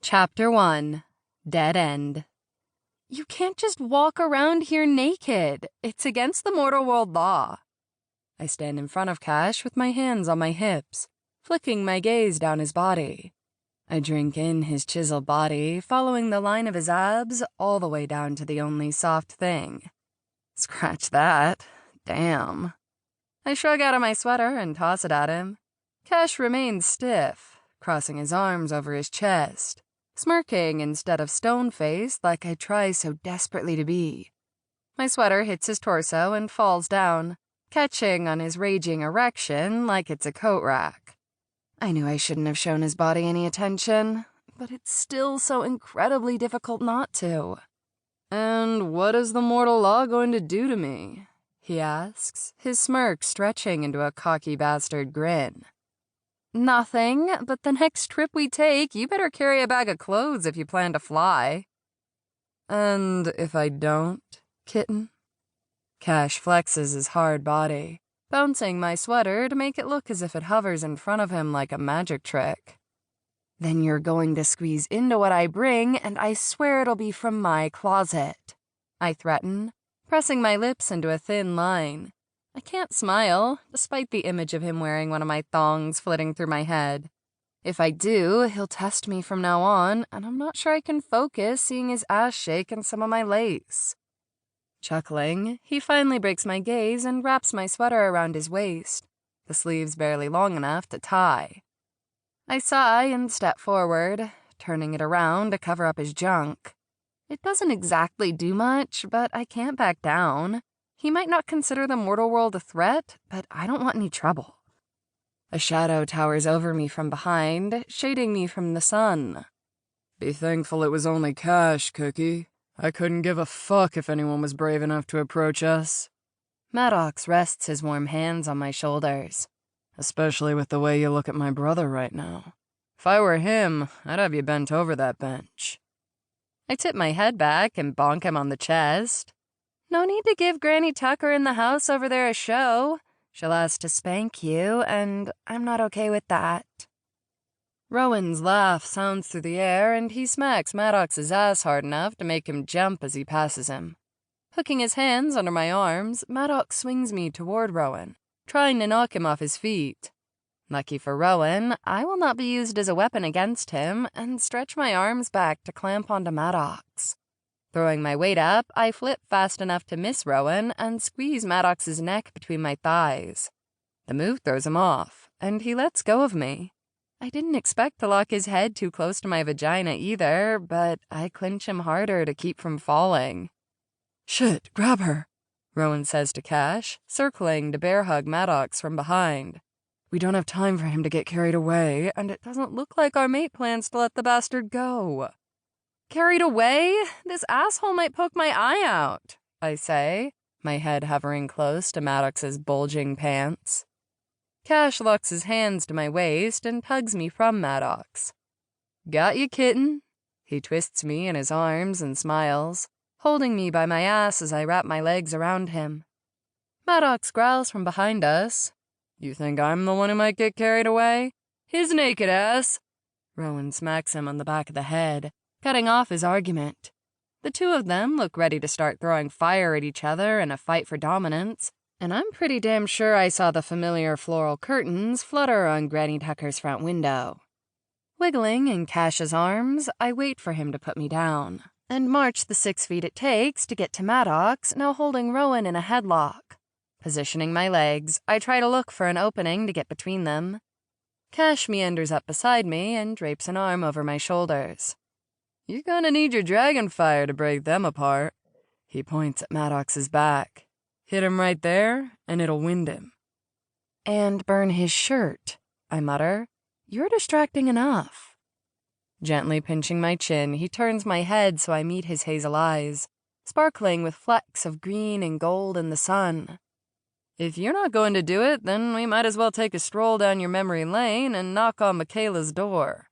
Chapter 1. Dead End. You can't just walk around here naked. It's against the mortal world law. I stand in front of Cash with my hands on my hips, flicking my gaze down his body. I drink in his chiseled body, following the line of his abs all the way down to the only soft thing. Scratch that. Damn. I shrug out of my sweater and toss it at him. Cash remains stiff, crossing his arms over his chest, smirking instead of stone-faced like I try so desperately to be. My sweater hits his torso and falls down, catching on his raging erection like it's a coat rack. I knew I shouldn't have shown his body any attention, but it's still so incredibly difficult not to. "And what is the mortal law going to do to me?" he asks, his smirk stretching into a cocky bastard grin. "Nothing, but the next trip we take, you better carry a bag of clothes if you plan to fly." "And if I don't, kitten?" Cash flexes his hard body, bouncing my sweater to make it look as if it hovers in front of him like a magic trick. "Then you're going to squeeze into what I bring, and I swear it'll be from my closet," I threaten, pressing my lips into a thin line. I can't smile, despite the image of him wearing one of my thongs flitting through my head. If I do, he'll test me from now on, and I'm not sure I can focus seeing his ass shake in some of my lace. Chuckling, he finally breaks my gaze and wraps my sweater around his waist, the sleeves barely long enough to tie. I sigh and step forward, turning it around to cover up his junk. It doesn't exactly do much, but I can't back down. He might not consider the mortal world a threat, but I don't want any trouble. A shadow towers over me from behind, shading me from the sun. "Be thankful it was only Cash, Cookie. I couldn't give a fuck if anyone was brave enough to approach us." Maddox rests his warm hands on my shoulders. "Especially with the way you look at my brother right now. If I were him, I'd have you bent over that bench." I tip my head back and bonk him on the chest. "No need to give Granny Tucker in the house over there a show. She'll ask to spank you, and I'm not okay with that." Rowan's laugh sounds through the air, and he smacks Maddox's ass hard enough to make him jump as he passes him. Hooking his hands under my arms, Maddox swings me toward Rowan, trying to knock him off his feet. Lucky for Rowan, I will not be used as a weapon against him, and stretch my arms back to clamp onto Maddox. Throwing my weight up, I flip fast enough to miss Rowan and squeeze Maddox's neck between my thighs. The move throws him off, and he lets go of me. I didn't expect to lock his head too close to my vagina either, but I clinch him harder to keep from falling. "Shit, grab her," Rowan says to Cash, circling to bear hug Maddox from behind. "We don't have time for him to get carried away, and it doesn't look like our mate plans to let the bastard go." "Carried away? This asshole might poke my eye out," I say, my head hovering close to Maddox's bulging pants. Cash locks his hands to my waist and tugs me from Maddox. "Got you, kitten." He twists me in his arms and smiles, holding me by my ass as I wrap my legs around him. Maddox growls from behind us. "You think I'm the one who might get carried away? His naked ass." Rowan smacks him on the back of the head, cutting off his argument. The two of them look ready to start throwing fire at each other in a fight for dominance, and I'm pretty damn sure I saw the familiar floral curtains flutter on Granny Tucker's front window. Wiggling in Cash's arms, I wait for him to put me down, and march the 6 feet it takes to get to Maddox, now holding Rowan in a headlock. Positioning my legs, I try to look for an opening to get between them. Cash meanders up beside me and drapes an arm over my shoulders. "You're gonna need your dragon fire to break them apart." He points at Maddox's back. "Hit him right there, and it'll wind him." "And burn his shirt," I mutter. "You're distracting enough." Gently pinching my chin, he turns my head so I meet his hazel eyes, sparkling with flecks of green and gold in the sun. "If you're not going to do it, then we might as well take a stroll down your memory lane and knock on Michaela's door."